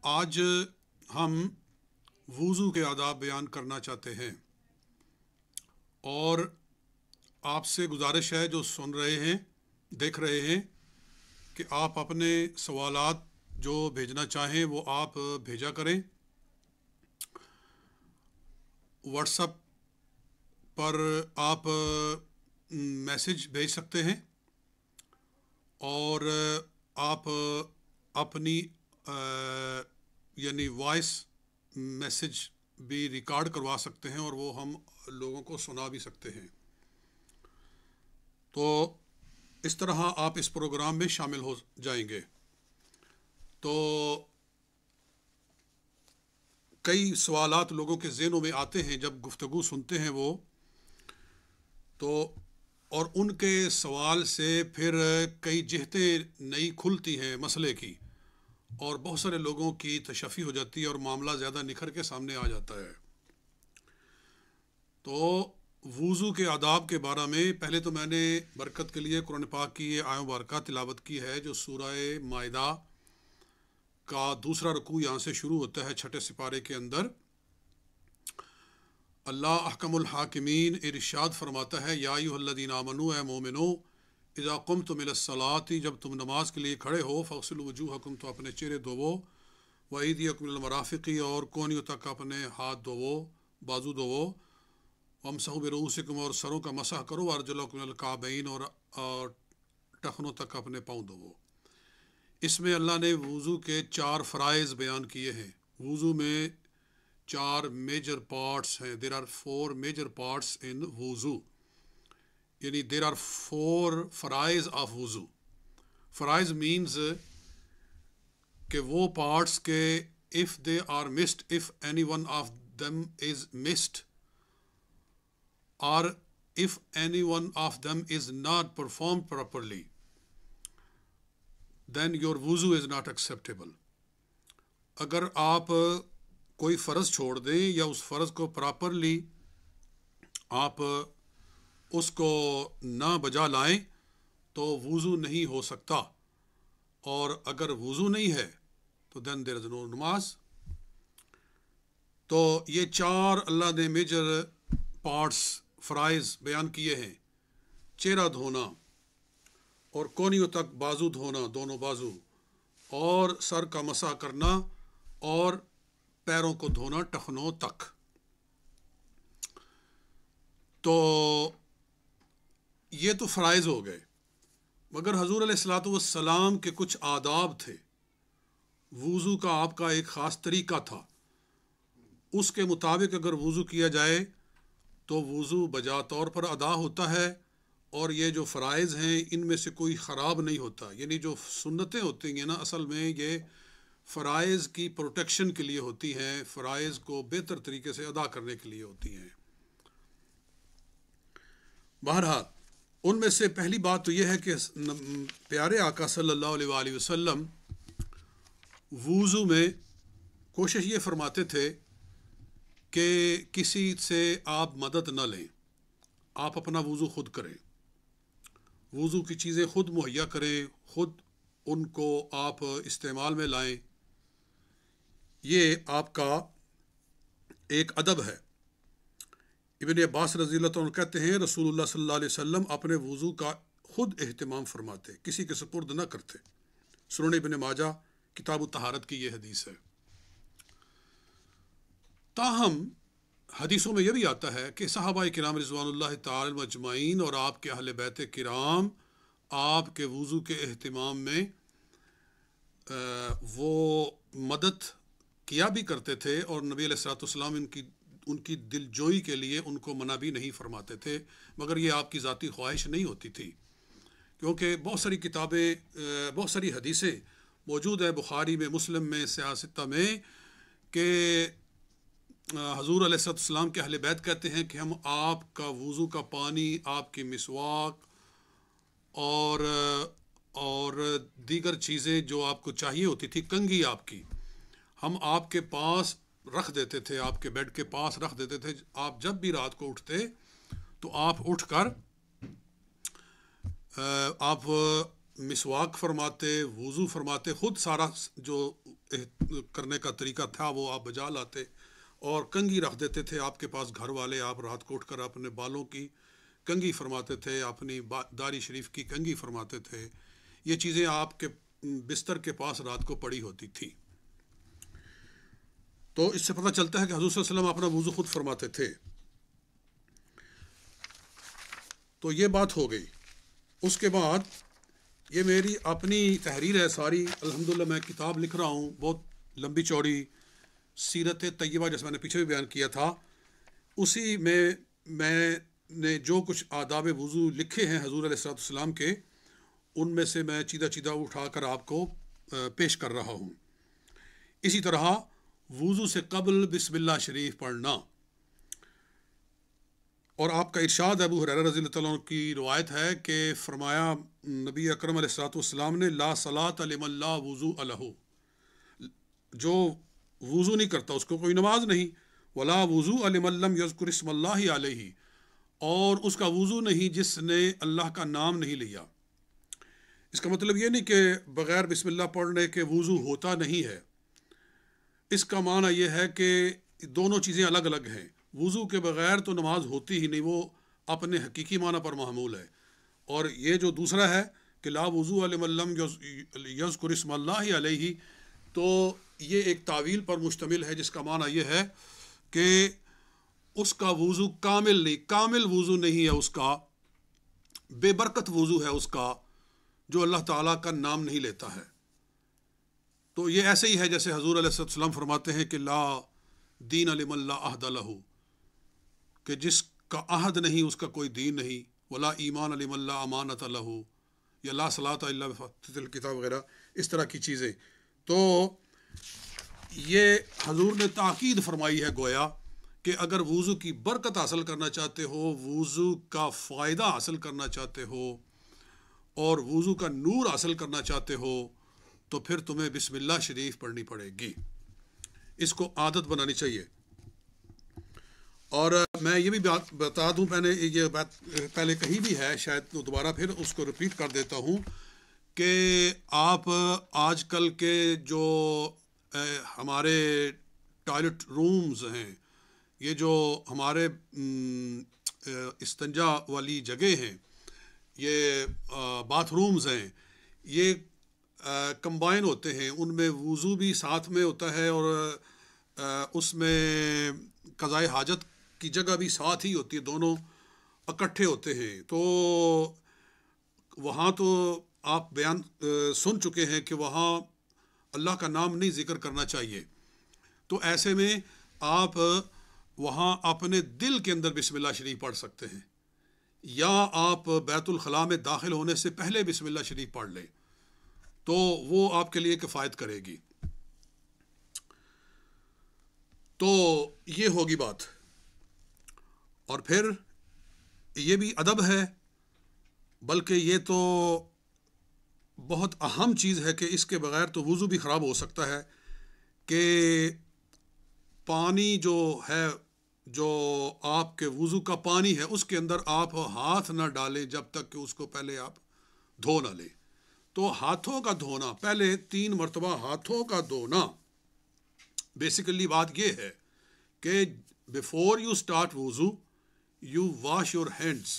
آج ہم وضو کے آداب بیان کرنا چاہتے ہیں اور آپ سے گزارش ہے جو سن رہے ہیں دیکھ رہے ہیں کہ آپ اپنے سوالات جو بھیجنا چاہیں وہ آپ بھیجا کریں۔ واٹس ایپ پر آپ میسج بھیج سکتے ہیں اور آپ اپنی یعنی وائس میسج بھی ریکارڈ کروا سکتے ہیں اور وہ ہم لوگوں کو سنا بھی سکتے ہیں۔ تو اس طرح آپ اس پروگرام میں شامل ہو جائیں گے۔ تو کئی سوالات لوگوں کے ذہنوں میں آتے ہیں جب گفتگو سنتے ہیں وہ تو، اور ان کے سوال سے پھر کئی جہتیں نئی کھلتی ہیں مسئلے کی، اور بہت سارے لوگوں کی تشفی ہو جاتی ہے اور معاملہ زیادہ نکھر کے سامنے آ جاتا ہے۔ تو وضو کے آداب کے بارے میں پہلے تو میں نے برکت کے لیے قرآن پاک کی یہ آیت مبارکہ تلاوت کی ہے جو سورہ مائدہ کا دوسرا رکوع یہاں سے شروع ہوتا ہے 6 سپارے کے اندر۔ اللہ احکم الحاکمین ارشاد فرماتا ہے یا ایھا الذین آمنوا، اے مومنو، اذا قمتم الی الصلاۃ، جب تم نماز کے لیے کھڑے ہو، فاغسلوا وجوہکم، تو اپنے چہرے دھوو، وایدیکم الی المرافق، اور کونیوں تک اپنے ہاتھ دھوو، بازو دھوو، وامسحوا برؤوسکم، اور سروں کا مسح کرو، وارجلکم الی الکعبین، اور ٹخنوں تک اپنے پاؤں دھوو۔ اس میں اللہ نے وضو کے 4 فرائض بیان کیے ہیں۔ وضو میں 4 میجر پارٹس ہیں۔ دیر آر 4 میجر پارٹس ان وضو، یعنی دیر آر 4 فرائض آف وضو۔ فرائض مینز کہ وہ پارٹس کے if they are missed, if any one of them is missed, or if any one of them is not performed properly, then your wuzu is not acceptable۔ اگر آپ کوئی فرض چھوڑ دیں یا اس فرض کو پراپرلی آپ اس کو نہ بجا لائیں تو وضو نہیں ہو سکتا، اور اگر وضو نہیں ہے تو دین دیر از نو نماز۔ تو یہ 4 اللہ نے میجر پارٹس فرائض بیان کیے ہیں: چہرہ دھونا، اور کونیوں تک بازو دھونا، دونوں بازو، اور سر کا مسح کرنا، اور پیروں کو دھونا ٹخنوں تک۔ تو یہ تو فرائض ہو گئے، مگر حضور علیہ الصلاۃ والسلام کے کچھ آداب تھے۔ وضو کا آپ کا ایک خاص طریقہ تھا، اس کے مطابق اگر وضو کیا جائے تو وضو بجا طور پر ادا ہوتا ہے، اور یہ جو فرائض ہیں ان میں سے کوئی خراب نہیں ہوتا۔ یعنی جو سنتیں ہوتی ہیں نا، اصل میں یہ فرائض کی پروٹیکشن کے لیے ہوتی ہیں، فرائض کو بہتر طریقے سے ادا کرنے کے لیے ہوتی ہیں۔ بہرحال ان میں سے پہلی بات تو یہ ہے کہ پیارے آقا صلی اللہ علیہ وآلہ وسلم وضو میں کوشش یہ فرماتے تھے کہ کسی سے آپ مدد نہ لیں، آپ اپنا وضو خود کریں، وضو کی چیزیں خود مہیا کریں، خود ان کو آپ استعمال میں لائیں۔ یہ آپ کا ایک ادب ہے۔ ابن عباس رضی اللہ عنہ کہتے ہیں رسول اللہ صلی اللہ علیہ وسلم اپنے وضو کا خود اہتمام فرماتے، کسی کے سپرد نہ کرتے۔ سنن ابن ماجہ کتاب الطہارت کی یہ حدیث ہے۔ تاہم حدیثوں میں یہ بھی آتا ہے کہ صحابہ کرام رضوان اللہ تعالی اجمعین اور آپ کے اہل بیت کرام آپ کے وضو کے اہتمام میں وہ مدد کیا بھی کرتے تھے، اور نبی علیہ الصلوۃ والسلام ان کی دل جوئی کے لیے ان کو منع بھی نہیں فرماتے تھے، مگر یہ آپ کی ذاتی خواہش نہیں ہوتی تھی، کیونکہ بہت ساری کتابیں، بہت ساری حدیثیں موجود ہیں بخاری میں، مسلم میں، سیاستہ میں، کہ حضور علیہ السلام کے اہل بیت کہتے ہیں کہ ہم آپ کا وضو کا پانی، آپ کی مسواک اور دیگر چیزیں جو آپ کو چاہیے ہوتی تھی، کنگھی آپ کی، ہم آپ کے پاس رکھ دیتے تھے، آپ کے بیڈ کے پاس رکھ دیتے تھے۔ آپ جب بھی رات کو اٹھتے تو آپ اٹھ کر آپ مسواک فرماتے، وضو فرماتے، خود سارا جو کرنے کا طریقہ تھا وہ آپ بجا لاتے، اور کنگھی رکھ دیتے تھے آپ کے پاس گھر والے، آپ رات کو اٹھ کر اپنے بالوں کی کنگھی فرماتے تھے، اپنی داڑھی شریف کی کنگھی فرماتے تھے. یہ چیزیں آپ کے بستر کے پاس رات کو پڑی ہوتی تھی. تو اس سے پتہ چلتا ہے کہ حضور صلی اللہ علیہ وسلم اپنا وضو خود فرماتے تھے. تو یہ بات ہو گئی. اس کے بعد یہ میری اپنی تحریر ہے ساری، الحمدللہ میں کتاب لکھ رہا ہوں بہت لمبی چوڑی، سیرت طیبہ، جیسے میں نے پیچھے بھی بیان کیا تھا. اسی میں نے جو کچھ آداب وضو لکھے ہیں حضور علیہ السلام کے، ان میں سے میں چیدہ اٹھا کر آپ کو پیش کر رہا ہوں. اسی طرح وضو سے قبل بسم اللہ شریف پڑھنا. اور آپ کا ارشاد ابو ہریرہ رضی اللہ تعالیٰ عنہ کی روایت ہے کہ فرمایا نبی اکرم علیہ السلام نے لا صلاۃ لمن لا وضوء لہ، جو وضو نہیں کرتا اس کو کوئی نماز نہیں. ولا وضوء لمن لم یذکر اسم اللہ علیہ، اور اس کا وضو نہیں جس نے اللہ کا نام نہیں لیا. اس کا مطلب یہ نہیں کہ بغیر بسم اللہ پڑھنے کے وضو ہوتا نہیں ہے. اس کا معنی یہ ہے کہ دونوں چیزیں الگ الگ ہیں. وضو کے بغیر تو نماز ہوتی ہی نہیں، وہ اپنے حقیقی معنی پر محمول ہے. اور یہ جو دوسرا ہے کہ لا وضوء لمن لم یذکر اسم اللہ علیہ، تو یہ ایک تعویل پر مشتمل ہے، جس کا معنی یہ ہے کہ اس کا وضو کامل وضو نہیں ہے، اس کا بے برکت وضو ہے اس کا، جو اللہ تعالیٰ کا نام نہیں لیتا ہے. تو یہ ایسے ہی ہے جیسے حضور علیہ السلام فرماتے ہیں کہ لا دین لمن لا عہد لہ، کہ جس کا عہد نہیں اس کا کوئی دین نہیں. ولا ایمان لمن لا امانت لہ، یا لا صلاۃ الا بفاتحۃ الکتاب وغیرہ اس طرح کی چیزیں. تو یہ حضور نے تاکید فرمائی ہے گویا کہ اگر وضو کی برکت حاصل کرنا چاہتے ہو، وضو کا فائدہ حاصل کرنا چاہتے ہو، اور وضو کا نور حاصل کرنا چاہتے ہو، تو پھر تمہیں بسم اللہ شریف پڑھنی پڑے گی. اس کو عادت بنانی چاہیے. اور میں یہ بھی بتا دوں، میں نے یہ بات پہلے کہی بھی ہے، شاید دوبارہ پھر اس کو رپیٹ کر دیتا ہوں، کہ آپ آج کل کے جو ہمارے ٹوائلٹ رومز ہیں، یہ جو ہمارے استنجا والی جگہ ہیں، یہ باتھ رومز ہیں، یہ کمبائن ہوتے ہیں. ان میں وضو بھی ساتھ میں ہوتا ہے، اور اس میں قضائے حاجت کی جگہ بھی ساتھ ہی ہوتی ہے، دونوں اکٹھے ہوتے ہیں. تو وہاں تو آپ بیان سن چکے ہیں کہ وہاں اللہ کا نام نہیں ذکر کرنا چاہیے. تو ایسے میں آپ وہاں اپنے دل کے اندر بسم اللہ شریف پڑھ سکتے ہیں، یا آپ بیت الخلاء میں داخل ہونے سے پہلے بسم اللہ شریف پڑھ لیں، تو وہ آپ کے لیے کفایت کرے گی. تو یہ ہوگی بات. اور پھر یہ بھی ادب ہے، بلکہ یہ تو بہت اہم چیز ہے کہ اس کے بغیر تو وضو بھی خراب ہو سکتا ہے، کہ پانی جو ہے، جو آپ کے وضو کا پانی ہے، اس کے اندر آپ ہاتھ نہ ڈالیں جب تک کہ اس کو پہلے آپ دھو نہ لیں. تو ہاتھوں کا دھونا، پہلے 3 مرتبہ ہاتھوں کا دھونا، بیسیکلی بات یہ ہے کہ بیفور یو اسٹارٹ وضو you wash your hands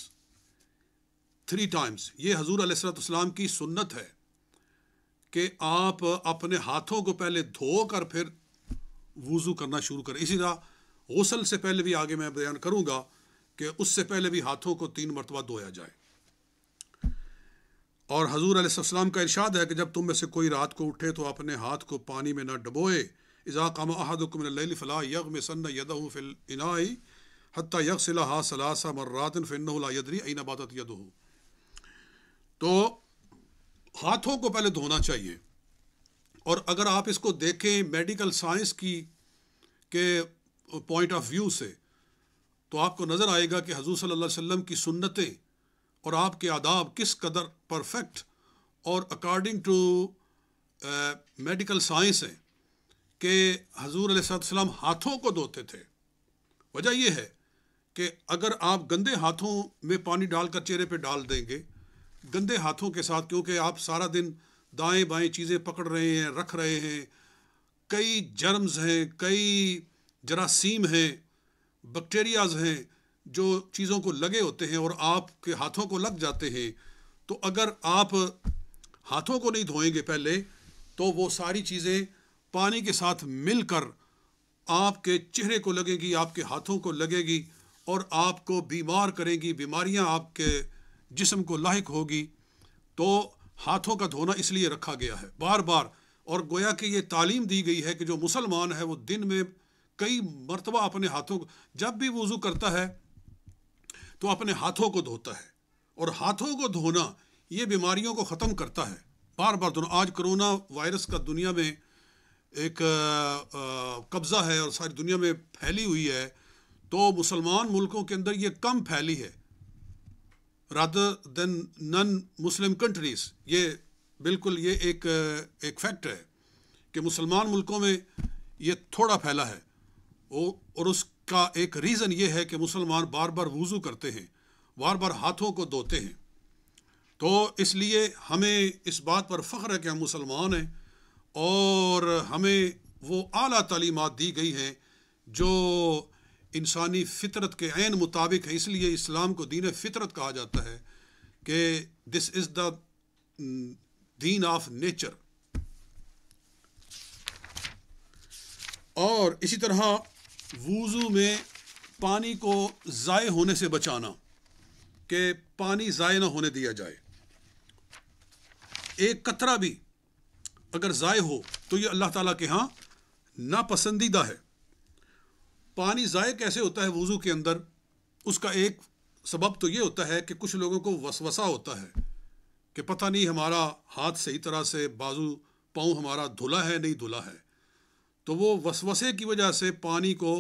3 times. یہ حضور علیہ السلام کی سنت ہے کہ آپ اپنے ہاتھوں کو پہلے دھو کر پھر وضو کرنا شروع کریں. اسی طرح غسل سے پہلے بھی آگے میں بیان کروں گا کہ اس سے پہلے بھی ہاتھوں کو 3 مرتبہ دھویا جائے. اور حضور علیہ السلام کا ارشاد ہے کہ جب تم میں سے کوئی رات کو اٹھے تو اپنے ہاتھ کو پانی میں نہ ڈبوئے. اذا قام احدکم من اللیل فلا یغمسن یدہ فی الاناء حتی یغسلها 3 مرات فانہ لا یدری این باتت یدہ. تو ہاتھوں کو پہلے دھونا چاہیے. اور اگر آپ اس کو دیکھیں میڈیکل سائنس کی کے پوائنٹ آف ویو سے، تو آپ کو نظر آئے گا کہ حضور صلی اللہ علیہ وسلم کی سنتیں اور آپ کے آداب کس قدر پرفیکٹ اور اکارڈنگ ٹو میڈیکل سائنس ہیں، کہ حضور علیہ السلام ہاتھوں کو دھوتے تھے. وجہ یہ ہے کہ اگر آپ گندے ہاتھوں میں پانی ڈال کر چہرے پہ ڈال دیں گے، گندے ہاتھوں کے ساتھ، کیونکہ آپ سارا دن دائیں بائیں چیزیں پکڑ رہے ہیں، رکھ رہے ہیں، کئی جرمز ہیں، کئی جراثیم ہیں، بیکٹیریاز ہیں جو چیزوں کو لگے ہوتے ہیں اور آپ کے ہاتھوں کو لگ جاتے ہیں. تو اگر آپ ہاتھوں کو نہیں دھوئیں گے پہلے تو وہ ساری چیزیں پانی کے ساتھ مل کر آپ کے چہرے کو لگے گی، آپ کے ہاتھوں کو لگے گی اور آپ کو بیمار کرے گی، بیماریاں آپ کے جسم کو لاحق ہوگی. تو ہاتھوں کا دھونا اس لیے رکھا گیا ہے بار بار. اور گویا کہ یہ تعلیم دی گئی ہے کہ جو مسلمان ہے وہ دن میں کئی مرتبہ اپنے ہاتھوں کو، جب بھی وضو کرتا ہے تو اپنے ہاتھوں کو دھوتا ہے. اور ہاتھوں کو دھونا یہ بیماریوں کو ختم کرتا ہے. بار بار دھونا. آج کرونا وائرس کا دنیا میں ایک قبضہ ہے اور ساری دنیا میں پھیلی ہوئی ہے. تو مسلمان ملکوں کے اندر یہ کم پھیلی ہے rather than نن مسلم کنٹریز. یہ بالکل یہ ایک فیکٹ ہے کہ مسلمان ملکوں میں یہ تھوڑا پھیلا ہے. اور اس کا ایک ریزن یہ ہے کہ مسلمان بار بار وضو کرتے ہیں، بار بار ہاتھوں کو دھوتے ہیں. تو اس لیے ہمیں اس بات پر فخر ہے کہ ہم مسلمان ہیں اور ہمیں وہ اعلیٰ تعلیمات دی گئی ہیں جو انسانی فطرت کے عین مطابق ہے. اس لیے اسلام کو دین فطرت کہا جاتا ہے کہ دس از دا دین آف نیچر. اور اسی طرح وضو میں پانی کو ضائع ہونے سے بچانا، کہ پانی ضائع نہ ہونے دیا جائے. ایک قطرہ بھی اگر ضائع ہو تو یہ اللہ تعالیٰ کے ہاں ناپسندیدہ ہے. پانی ضائع کیسے ہوتا ہے وضو کے اندر؟ اس کا ایک سبب تو یہ ہوتا ہے کہ کچھ لوگوں کو وسوسہ ہوتا ہے کہ پتہ نہیں ہمارا ہاتھ صحیح طرح سے، بازو پاؤں ہمارا دھلا ہے نہیں دھلا ہے. تو وہ وسوسے کی وجہ سے پانی کو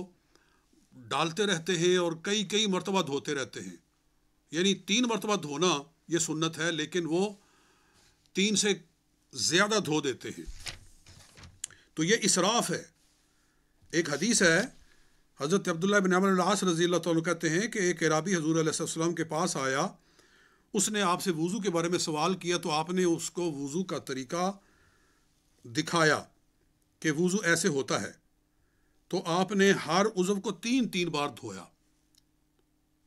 ڈالتے رہتے ہیں اور کئی مرتبہ دھوتے رہتے ہیں. یعنی 3 مرتبہ دھونا یہ سنت ہے، لیکن وہ 3 سے زیادہ دھو دیتے ہیں. تو یہ اسراف ہے. ایک حدیث ہے، حضرت عبداللہ بن عمرو بن العاص رضی اللہ عنہ کہتے ہیں کہ ایک اعرابی حضور علیہ السلام کے پاس آیا. اس نے آپ سے وضو کے بارے میں سوال کیا تو آپ نے اس کو وضو کا طریقہ دکھایا کہ وضو ایسے ہوتا ہے. تو آپ نے ہر عضو کو 3 بار دھویا.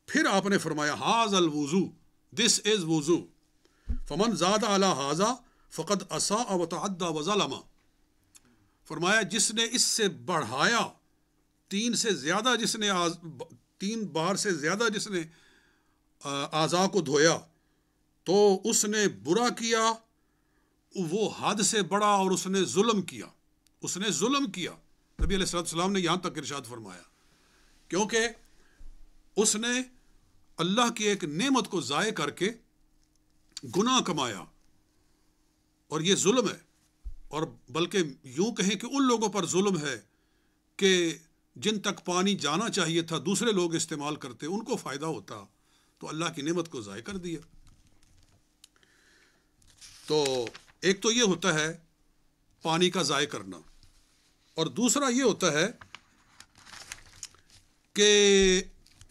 پھر آپ نے فرمایا ہاذا الوضو، دس از وضو، فمن زاد علی ہاذا فقد اساء وتعدى وظلم. فرمایا جس نے اس سے بڑھایا، 3 سے زیادہ جس نے 3 بار سے زیادہ جس نے اعضاء کو دھویا تو اس نے برا کیا، وہ حد سے بڑا اور اس نے ظلم کیا. اس نے ظلم کیا. نبی علیہ السلام نے یہاں تک ارشاد فرمایا کیونکہ اس نے اللہ کی ایک نعمت کو ضائع کر کے گناہ کمایا اور یہ ظلم ہے. اور بلکہ یوں کہیں کہ ان لوگوں پر ظلم ہے کہ جن تک پانی جانا چاہیے تھا دوسرے لوگ استعمال کرتے، ان کو فائدہ ہوتا، تو اللہ کی نعمت کو ضائع کر دیا. تو ایک تو یہ ہوتا ہے پانی کا ضائع کرنا، اور دوسرا یہ ہوتا ہے کہ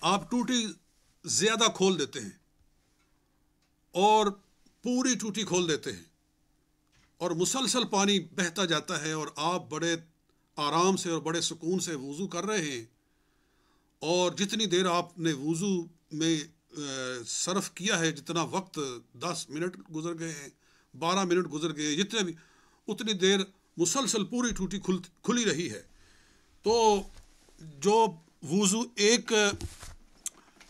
آپ ٹوٹی زیادہ کھول دیتے ہیں اور پوری ٹوٹی کھول دیتے ہیں اور مسلسل پانی بہتا جاتا ہے اور آپ بڑے آرام سے اور بڑے سکون سے وضو کر رہے ہیں. اور جتنی دیر آپ نے وضو میں صرف کیا ہے، جتنا وقت 10 منٹ گزر گئے ہیں، 12 منٹ گزر گئے ہیں، جتنے بھی اتنی دیر مسلسل پوری ٹوٹی کھلی رہی ہے. تو جو وضو 1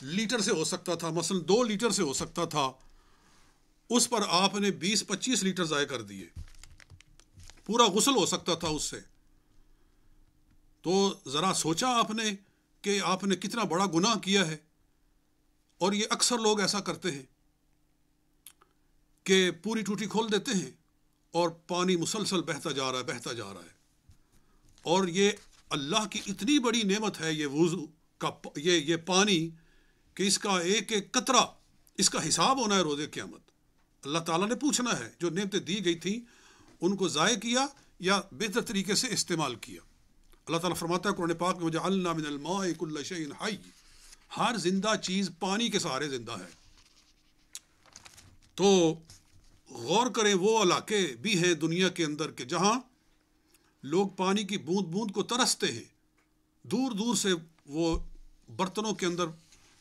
لیٹر سے ہو سکتا تھا، مثلا 2 لیٹر سے ہو سکتا تھا، اس پر آپ نے 20-25 لیٹر ضائع کر دیے. پورا غسل ہو سکتا تھا اس سے. تو ذرا سوچا آپ نے کہ آپ نے کتنا بڑا گناہ کیا ہے. اور یہ اکثر لوگ ایسا کرتے ہیں کہ پوری ٹوٹی کھول دیتے ہیں اور پانی مسلسل بہتا جا رہا ہے. اور یہ اللہ کی اتنی بڑی نعمت ہے یہ وضو کا، یہ پانی، کہ اس کا ایک قطرہ، اس کا حساب ہونا ہے روز قیامت. اللہ تعالیٰ نے پوچھنا ہے جو نعمتیں دی گئی تھیں ان کو ضائع کیا یا بہتر طریقے سے استعمال کیا. اللہ تعالیٰ فرماتا ہے قرآن پاک میں وَجَعَلْنَا مِنَ الْمَاءِ كُلَّ شَيْءٍ حَيٍّ، ہر زندہ چیز پانی کے سہارے زندہ ہے. تو غور کریں وہ علاقے بھی ہیں دنیا کے اندر کہ جہاں لوگ پانی کی بوند بوند کو ترستے ہیں، دور دور سے وہ برتنوں کے اندر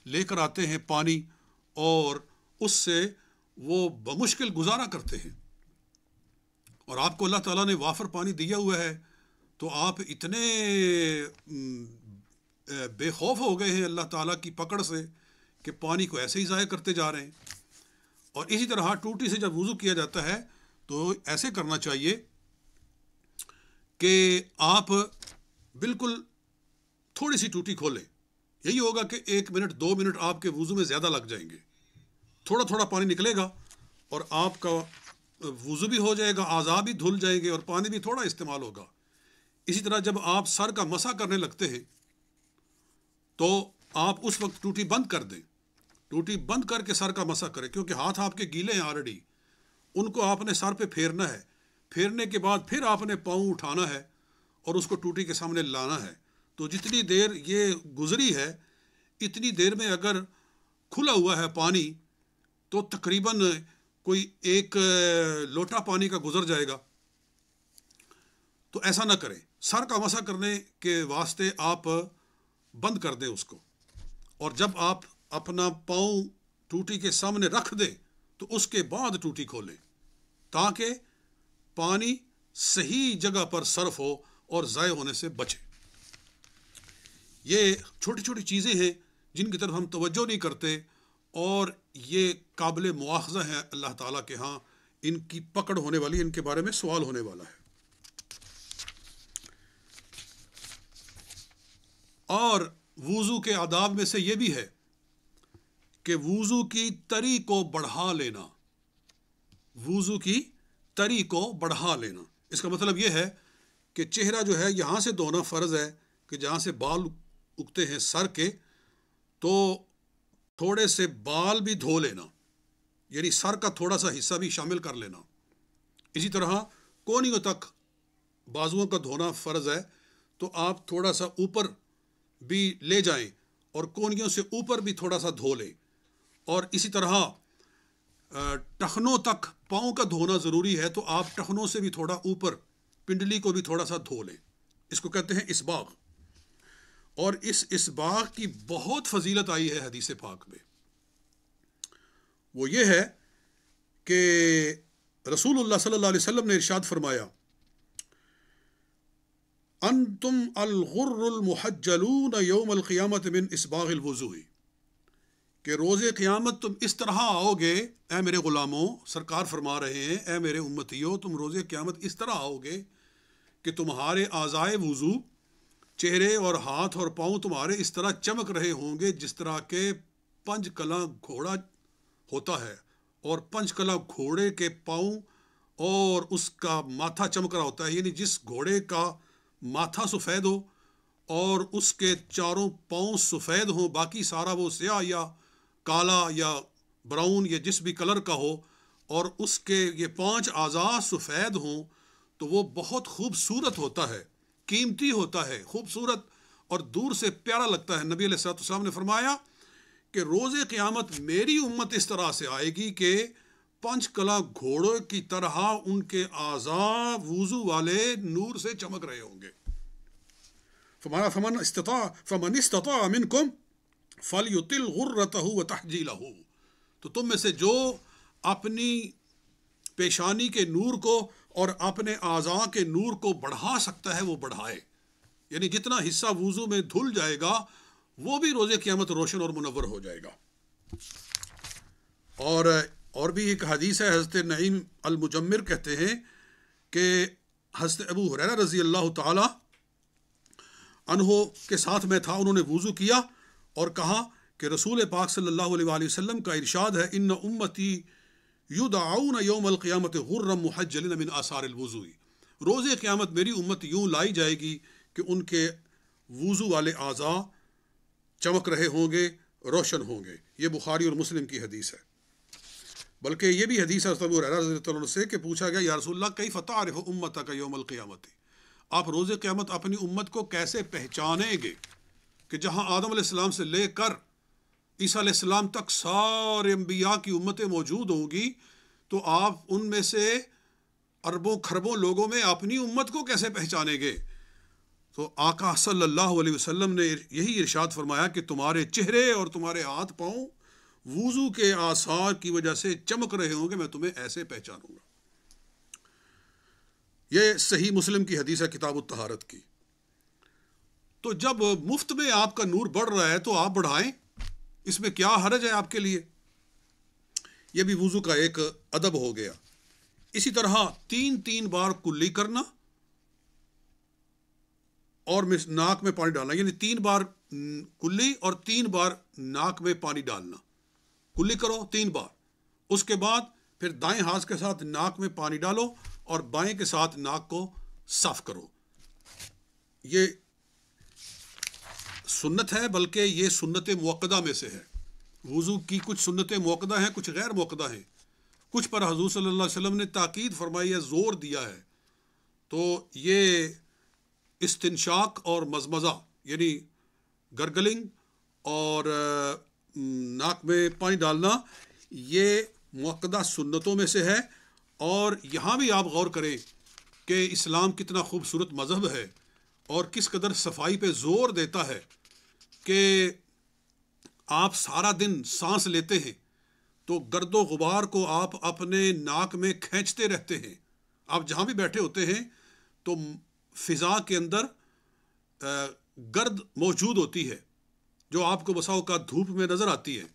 لے کر آتے ہیں پانی، اور اس سے وہ بمشکل گزارا کرتے ہیں۔ اور آپ کو اللہ تعالیٰ نے وافر پانی دیا ہوا ہے، تو آپ اتنے بے خوف ہو گئے ہیں اللہ تعالیٰ کی پکڑ سے کہ پانی کو ایسے ہی ضائع کرتے جا رہے ہیں۔ اور اسی طرح ٹوٹی سے جب وضو کیا جاتا ہے تو ایسے کرنا چاہیے کہ آپ بالکل تھوڑی سی ٹوٹی کھولیں، یہی ہوگا کہ 1 منٹ 2 منٹ آپ کے وضو میں زیادہ لگ جائیں گے، تھوڑا تھوڑا پانی نکلے گا اور آپ کا وضو بھی ہو جائے گا، اعضاء بھی دھل جائیں گے اور پانی بھی تھوڑا استعمال ہوگا۔ اسی طرح جب آپ سر کا مسح کرنے لگتے ہیں تو آپ اس وقت ٹوٹی بند کر دیں، ٹوٹی بند کر کے سر کا مسح کریں، کیونکہ ہاتھ آپ کے گیلے ہیں آلریڈی، ان کو آپ نے سر پہ پھیرنا ہے، پھیرنے کے بعد پھر آپ نے پاؤں اٹھانا ہے اور اس کو ٹوٹی کے سامنے لانا ہے۔ تو جتنی دیر یہ گزری ہے اتنی دیر میں اگر کھلا ہوا ہے پانی تو تقریباً کوئی 1 لوٹا پانی کا گزر جائے گا۔ تو ایسا نہ کریں، سر کا مسح کرنے کے واسطے آپ بند کر دیں اس کو، اور جب آپ اپنا پاؤں ٹوٹی کے سامنے رکھ دیں تو اس کے بعد ٹوٹی کھولیں تاکہ پانی صحیح جگہ پر صرف ہو اور ضائع ہونے سے بچے۔ یہ چھوٹی چھوٹی چیزیں ہیں جن کی طرف ہم توجہ نہیں کرتے، اور یہ قابل مواخذہ ہیں اللہ تعالیٰ کے ہاں، ان کی پکڑ ہونے والی، ان کے بارے میں سوال ہونے والا ہے۔ اور وضو کے آداب میں سے یہ بھی ہے کہ وضو کی تری کو بڑھا لینا، وضو کی تری کو بڑھا لینا، اس کا مطلب یہ ہے کہ چہرہ جو ہے یہاں سے دھونا فرض ہے کہ جہاں سے بال اگتے ہیں سر کے، تو تھوڑے سے بال بھی دھو لینا، یعنی سر کا تھوڑا سا حصہ بھی شامل کر لینا۔ اسی طرح کونیوں تک بازوؤں کا دھونا فرض ہے، تو آپ تھوڑا سا اوپر بھی لے جائیں اور کونیوں سے اوپر بھی تھوڑا سا دھو لیں، اور اسی طرح ٹخنوں تک پاؤں کا دھونا ضروری ہے، تو آپ ٹخنوں سے بھی تھوڑا اوپر پنڈلی کو بھی تھوڑا سا دھو لیں، اس کو کہتے ہیں اسباغ۔ اور اس اسباغ کی بہت فضیلت آئی ہے حدیث پاک میں، وہ یہ ہے کہ رسول اللہ صلی اللہ علیہ وسلم نے ارشاد فرمایا، انتم الغر المحجلون یوم القیامت من اسباغ الوضوء، کہ روز قیامت تم اس طرح آؤ گے، اے میرے غلاموں، سرکار فرما رہے ہیں اے میرے امتیوں، تم روز قیامت اس طرح آؤ گے کہ تمہارے اعضائے وضو، چہرے اور ہاتھ اور پاؤں تمہارے اس طرح چمک رہے ہوں گے جس طرح کہ 5 کلاں گھوڑا ہوتا ہے، اور 5 کلاں گھوڑے کے پاؤں اور اس کا ماتھا چمک رہا ہوتا ہے، یعنی جس گھوڑے کا ماتھا سفید ہو اور اس کے چاروں پاؤں سفید ہوں، باقی سارا وہ سیاہ یا کالا یا براؤن یا جس بھی کلر کا ہو، اور اس کے یہ 5 اعضاء سفید ہوں، تو وہ بہت خوبصورت ہوتا ہے، قیمتی ہوتا ہے، خوبصورت اور دور سے پیارا لگتا ہے۔ نبی علیہ الصلوۃ والسلام نے فرمایا کہ روز قیامت میری امت اس طرح سے آئے گی کہ 5 کلاں گھوڑوں کی طرح ان کے اعضاء وضو والے نور سے چمک رہے ہوں گے۔ فمن استطاع منکم فلیطل غرتہ وتحجیلہ، تو تم میں سے جو اپنی پیشانی کے نور کو اور اپنے اعضاء کے نور کو بڑھا سکتا ہے وہ بڑھائے، یعنی جتنا حصہ وضو میں دھل جائے گا وہ بھی روز قیامت روشن اور منور ہو جائے گا۔ اور بھی ایک حدیث ہے، حضرت نعیم المجمر کہتے ہیں کہ حضرت ابو ہریرہ رضی اللہ تعالی عنہ کے ساتھ میں تھا، انہوں نے وضو کیا اور کہا کہ رسول پاک صلی اللہ علیہ وآلہ وسلم کا ارشاد ہے، ان امتی یدعون یوم القیامت غرا محجلین من آثار الوضوء، روز قیامت میری امت یوں لائی جائے گی کہ ان کے وضو والے اعضاء چمک رہے ہوں گے، روشن ہوں گے۔ یہ بخاری اور مسلم کی حدیث ہے۔ بلکہ یہ بھی حدیث ہے ابو ہریرہ رضی اللہ عنہ سے کہ پوچھا گیا، یا رسول اللہ کیف تعرف امتک یوم القیامت، آپ روز قیامت اپنی امت کو کیسے پہچانیں گے کہ جہاں آدم علیہ السلام سے لے کر عیسیٰ علیہ السلام تک سارے انبیاء کی امتیں موجود ہوں گی، تو آپ ان میں سے اربوں کھربوں لوگوں میں اپنی امت کو کیسے پہچانیں گے؟ تو آقا صلی اللہ علیہ وسلم نے یہی ارشاد فرمایا کہ تمہارے چہرے اور تمہارے ہاتھ پاؤں وضو کے آثار کی وجہ سے چمک رہے ہوں گے، میں تمہیں ایسے پہچانوں گا۔ یہ صحیح مسلم کی حدیث ہے کتاب الطہارت کی۔ تو جب مفت میں آپ کا نور بڑھ رہا ہے تو آپ بڑھائیں، اس میں کیا حرج ہے آپ کے لیے؟ یہ بھی وضو کا ایک ادب ہو گیا۔ اسی طرح 3 بار کلی کرنا اور ناک میں پانی ڈالنا، یعنی 3 بار کلی اور 3 بار ناک میں پانی ڈالنا۔ کلی کرو 3 بار، اس کے بعد پھر دائیں ہاتھ کے ساتھ ناک میں پانی ڈالو اور بائیں کے ساتھ ناک کو صاف کرو۔ یہ سنت ہے، بلکہ یہ سنت موقدہ میں سے ہے۔ وضو کی کچھ سنتیں موقدہ ہیں، کچھ غیر موقدہ ہیں، کچھ پر حضور صلی اللہ علیہ وسلم نے تاکید فرمائی ہے، زور دیا ہے۔ تو یہ استنشاق اور مزمزہ یعنی گرگلنگ اور ناک میں پانی ڈالنا، یہ موقدہ سنتوں میں سے ہے۔ اور یہاں بھی آپ غور کریں کہ اسلام کتنا خوبصورت مذہب ہے اور کس قدر صفائی پہ زور دیتا ہے کہ آپ سارا دن سانس لیتے ہیں تو گرد و غبار کو آپ اپنے ناک میں کھینچتے رہتے ہیں۔ آپ جہاں بھی بیٹھے ہوتے ہیں تو فضا کے اندر گرد موجود ہوتی ہے جو آپ کو بسا اوقات دھوپ میں نظر آتی ہے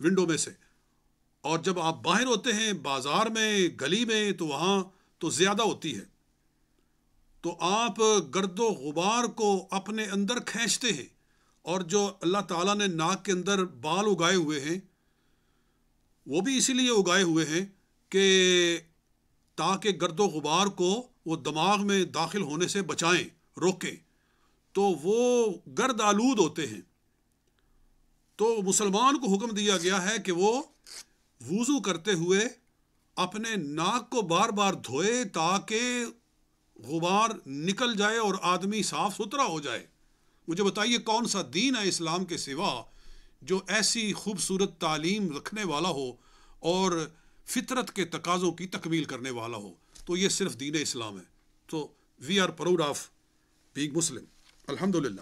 ونڈو میں سے، اور جب آپ باہر ہوتے ہیں بازار میں گلی میں تو وہاں تو زیادہ ہوتی ہے۔ تو آپ گرد و غبار کو اپنے اندر کھینچتے ہیں، اور جو اللہ تعالیٰ نے ناک کے اندر بال اگائے ہوئے ہیں وہ بھی اسی لیے اگائے ہوئے ہیں کہ تاکہ گرد و غبار کو وہ دماغ میں داخل ہونے سے بچائیں، روکیں، تو وہ گرد آلود ہوتے ہیں۔ تو مسلمان کو حکم دیا گیا ہے کہ وہ وضو کرتے ہوئے اپنے ناک کو بار بار دھوئے تاکہ غبار نکل جائے اور آدمی صاف ستھرا ہو جائے۔ مجھے بتائیے کون سا دین ہے اسلام کے سوا جو ایسی خوبصورت تعلیم رکھنے والا ہو اور فطرت کے تقاضوں کی تکمیل کرنے والا ہو؟ تو یہ صرف دین اسلام ہے۔ تو we are proud of being Muslim, الحمدللہ۔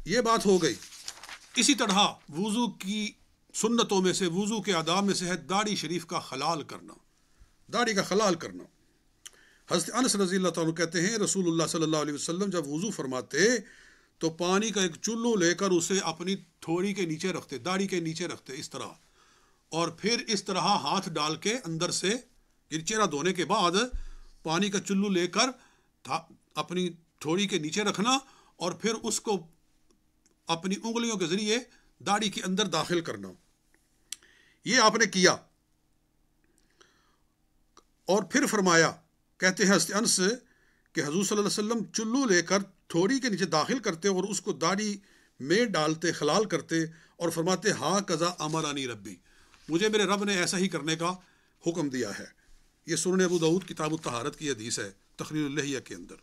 یہ بات ہو گئی۔ اسی طرح وضو کی سنتوں میں سے، وضو کے آداب میں سے ہے داڑھی شریف کا خلال کرنا، داڑھی کا خلال کرنا۔ حضرت انس رضی اللہ تعالیٰ کہتے ہیں رسول اللہ صلی اللہ علیہ وسلم جب وضو فرماتے تو پانی کا ایک چلو لے کر اسے اپنی تھوڑی کے نیچے رکھتے، داڑھی کے نیچے رکھتے اس طرح، اور پھر اس طرح ہاتھ ڈال کے اندر سے، یعنی چہرہ دھونے کے بعد پانی کا چلو لے کر اپنی تھوڑی کے نیچے رکھنا اور پھر اس کو اپنی انگلیوں کے ذریعے داڑھی کے اندر داخل کرنا۔ یہ آپ نے کیا اور پھر فرمایا، کہتے ہیں حضرت انس کہ حضور صلی اللہ علیہ وسلم چلو لے کر تھوڑی کے نیچے داخل کرتے اور اس کو داڑھی میں ڈالتے، خلال کرتے اور فرماتے ہاں قضا امرانی ربی، مجھے میرے رب نے ایسا ہی کرنے کا حکم دیا ہے۔ یہ سنن ابو داؤد کتاب الطہارت کی حدیث ہے تقریر اللحیہ کے اندر۔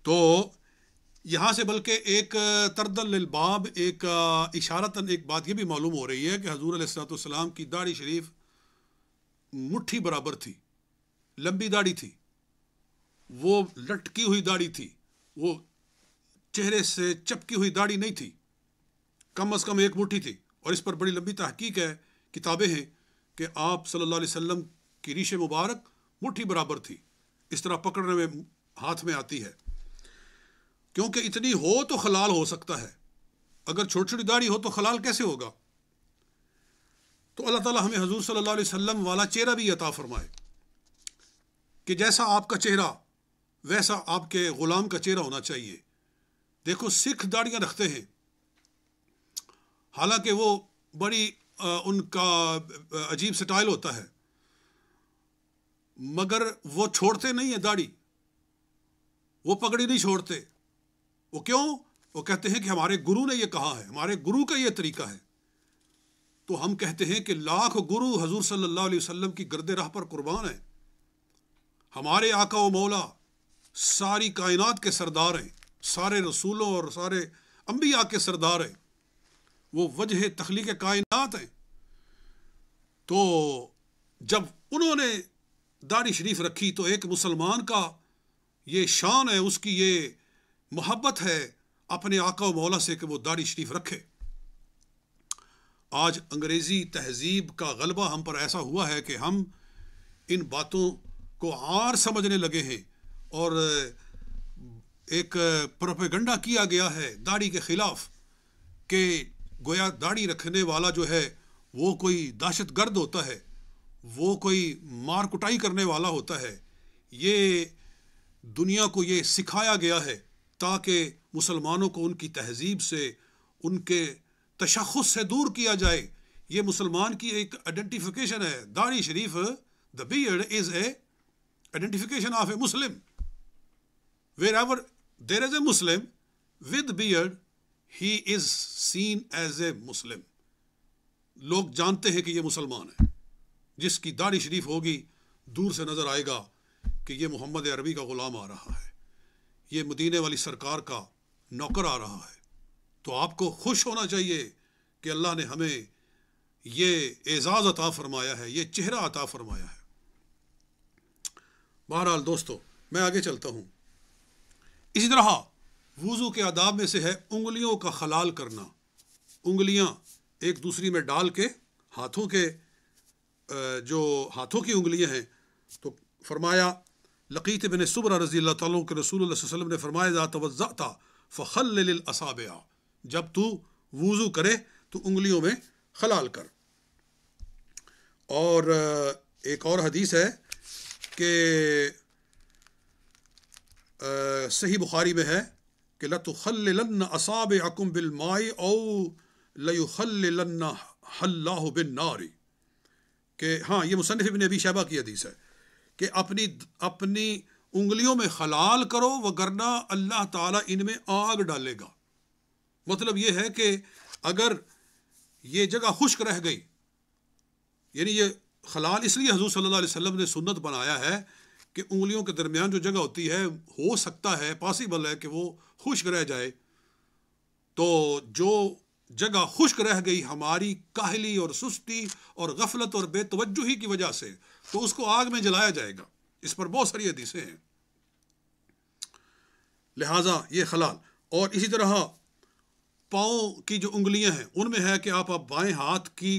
تو یہاں سے بلکہ ایک تردن للباب، ایک اشارتاً ایک بات یہ بھی معلوم ہو رہی ہے کہ حضور علیہ الصلوۃ والسلام کی داڑھی شریف مٹھی برابر تھی، لمبی داڑھی تھی، وہ لٹکی ہوئی داڑھی تھی، وہ چہرے سے چپکی ہوئی داڑھی نہیں تھی، کم از کم ایک مٹھی تھی۔ اور اس پر بڑی لمبی تحقیق ہے، کتابیں ہیں کہ آپ صلی اللہ علیہ وسلم کی ریش مبارک مٹھی برابر تھی، اس طرح پکڑنے میں ہاتھ میں آتی ہے، کیونکہ اتنی ہو تو خلال ہو سکتا ہے، اگر چھوٹی چھوٹی داڑھی ہو تو خلال کیسے ہوگا؟ تو اللہ تعالیٰ ہمیں حضور صلی اللہ علیہ وسلم والا چہرہ بھی عطا فرمائے کہ جیسا آپ کا چہرہ ویسا آپ کے غلام کا چہرہ ہونا چاہیے۔ دیکھو سکھ داڑیاں رکھتے ہیں، حالانکہ وہ بڑی ان کا عجیب سٹائل ہوتا ہے، مگر وہ چھوڑتے نہیں ہیں داڑھی، وہ پگڑی نہیں چھوڑتے۔ وہ کیوں؟ وہ کہتے ہیں کہ ہمارے گرو نے یہ کہا ہے، ہمارے گرو کا یہ طریقہ ہے۔ تو ہم کہتے ہیں کہ لاکھ گرو حضور صلی اللہ علیہ وسلم کی گرد راہ پر قربان ہیں۔ ہمارے آقا و مولا ساری کائنات کے سردار ہیں، سارے رسولوں اور سارے انبیاء کے سردار ہیں، وہ وجہ تخلیق کائنات ہیں، تو جب انہوں نے داڑھی شریف رکھی تو ایک مسلمان کا یہ شان ہے، اس کی یہ محبت ہے اپنے آقا و مولا سے کہ وہ داڑھی شریف رکھے۔ آج انگریزی تہذیب کا غلبہ ہم پر ایسا ہوا ہے کہ ہم ان باتوں کو عار سمجھنے لگے ہیں، اور ایک پروپیگنڈا کیا گیا ہے داڑھی کے خلاف کہ گویا داڑھی رکھنے والا جو ہے وہ کوئی دہشت گرد ہوتا ہے، وہ کوئی مار کٹائی کرنے والا ہوتا ہے۔ یہ دنیا کو یہ سکھایا گیا ہے تاکہ مسلمانوں کو ان کی تہذیب سے، ان کے تشخص سے دور کیا جائے۔ یہ مسلمان کی ایک آئیڈینٹیفیکیشن ہے۔ داڑھی شریف، the beard is a identification of a Muslim. Wherever there is a Muslim with beard, he is seen as a Muslim. لوگ جانتے ہیں کہ یہ مسلمان ہے۔ جس کی داڑھی شریف ہوگی دور سے نظر آئے گا کہ یہ محمد عربی کا غلام آ رہا ہے، یہ مدینے والی سرکار کا نوکر آ رہا ہے۔ تو آپ کو خوش ہونا چاہیے کہ اللہ نے ہمیں یہ اعزاز عطا فرمایا ہے، یہ چہرہ عطا فرمایا ہے۔ بہرحال دوستو، میں آگے چلتا ہوں۔ اسی طرح وضو کے آداب میں سے ہے انگلیوں کا خلال کرنا۔ انگلیاں ایک دوسری میں ڈال کے ہاتھوں کے جو ہاتھوں کی انگلیاں ہیں، تو فرمایا لقیت بن صبرہ رضی اللہ تعالیٰ کے رسول اللہ صلی اللہ علیہ وسلم نے فرمایا اذا توضأت فخلل الاصابع، جب تو وضو کرے تو انگلیوں میں خلال کر۔ اور ایک اور حدیث ہے کہ صحیح بخاری میں ہے کہ لَتُخَلِّلَنَّ أَصَابِعَكُمْ بِالْمَاءِ أَوْ لَيُخَلِّلَنَّ اللَّهُ بِالنَّارِ، کہ ہاں یہ مصنف ابن ابی شیبہ کی حدیث ہے کہ اپنی انگلیوں میں خلال کرو وگرنہ اللہ تعالیٰ ان میں آگ ڈالے گا۔ مطلب یہ ہے کہ اگر یہ جگہ خشک رہ گئی، یعنی یہ خلال اس لیے حضور صلی اللہ علیہ وسلم نے سنت بنایا ہے کہ انگلیوں کے درمیان جو جگہ ہوتی ہے ہو سکتا ہے، پاسبل ہے کہ وہ خشک رہ جائے، تو جو جگہ خشک رہ گئی ہماری کاہلی اور سستی اور غفلت اور بے توجہی کی وجہ سے، تو اس کو آگ میں جلایا جائے گا۔ اس پر بہت ساری حدیثیں ہیں، لہٰذا یہ خلال۔ اور اسی طرح پاؤں کی جو انگلیاں ہیں ان میں ہے کہ آپ بائیں ہاتھ کی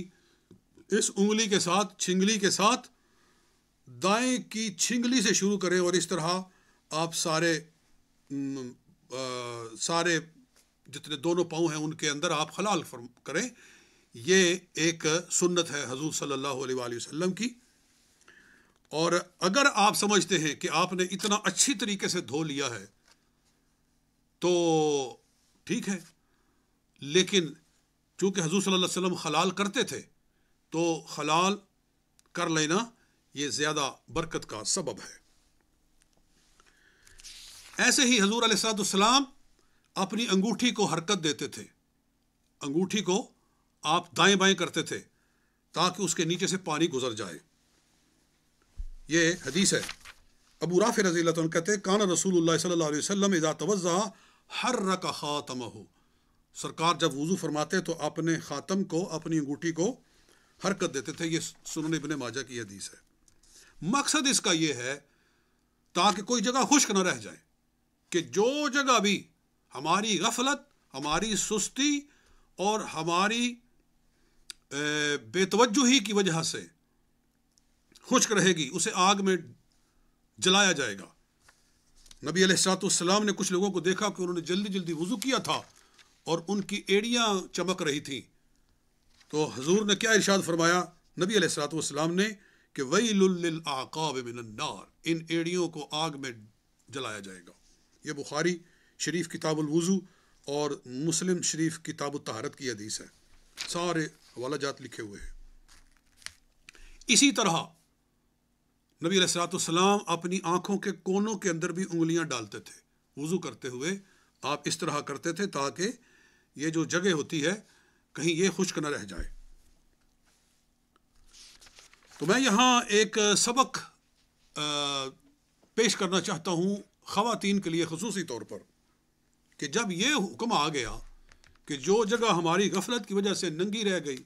اس انگلی کے ساتھ، چھنگلی کے ساتھ دائیں کی چھنگلی سے شروع کریں، اور اس طرح آپ سارے جتنے دونوں پاؤں ہیں ان کے اندر آپ خلال کریں۔ یہ ایک سنت ہے حضور صلی اللہ علیہ وآلہ وسلم کی۔ اور اگر آپ سمجھتے ہیں کہ آپ نے اتنا اچھی طریقے سے دھو لیا ہے تو ٹھیک ہے، لیکن چونکہ حضور صلی اللہ علیہ وسلم خلال کرتے تھے تو خلال کر لینا یہ زیادہ برکت کا سبب ہے۔ ایسے ہی حضور علیہ السلام اپنی انگوٹھی کو حرکت دیتے تھے، انگوٹھی کو آپ دائیں بائیں کرتے تھے تاکہ اس کے نیچے سے پانی گزر جائے۔ یہ حدیث ہے۔ ابو رافع رضی اللہ عنہ کہتے ہیں کان رسول اللہ صلی اللہ علیہ وسلم اذا توضأ حرک خاتمہ، سرکار جب وضو فرماتے تو اپنے خاتم کو، اپنی انگوٹھی کو حرکت دیتے تھے۔ یہ سنن ابن ماجہ کی حدیث ہے۔ مقصد اس کا یہ ہے تاکہ کوئی جگہ خشک نہ رہ جائے، کہ جو جگہ بھی ہماری غفلت، ہماری سستی اور ہماری بے توجہی کی وجہ سے خشک رہے گی اسے آگ میں جلایا جائے گا۔ نبی علیہ السلام نے کچھ لوگوں کو دیکھا کہ انہوں نے جلدی جلدی وضو کیا تھا اور ان کی ایڑیاں چمک رہی تھیں، تو حضور نے کیا ارشاد فرمایا نبی علیہ السلام نے کہ ویل للعقاب من النار، ان ایڑیوں کو آگ میں جلایا جائے گا۔ یہ بخاری شریف کتاب الوضو اور مسلم شریف کتاب الطہارت کی حدیث ہے، سارے حوالہ جات لکھے ہوئے ہیں۔ اسی طرح نبی علیہ السلام اپنی آنکھوں کے کونوں کے اندر بھی انگلیاں ڈالتے تھے۔ وضو کرتے ہوئے آپ اس طرح کرتے تھے تاکہ یہ جو جگہ ہوتی ہے کہیں یہ خشک نہ رہ جائے۔ تو میں یہاں ایک سبق پیش کرنا چاہتا ہوں خواتین کے لیے خصوصی طور پر، کہ جب یہ حکم آ گیا کہ جو جگہ ہماری غفلت کی وجہ سے ننگی رہ گئی،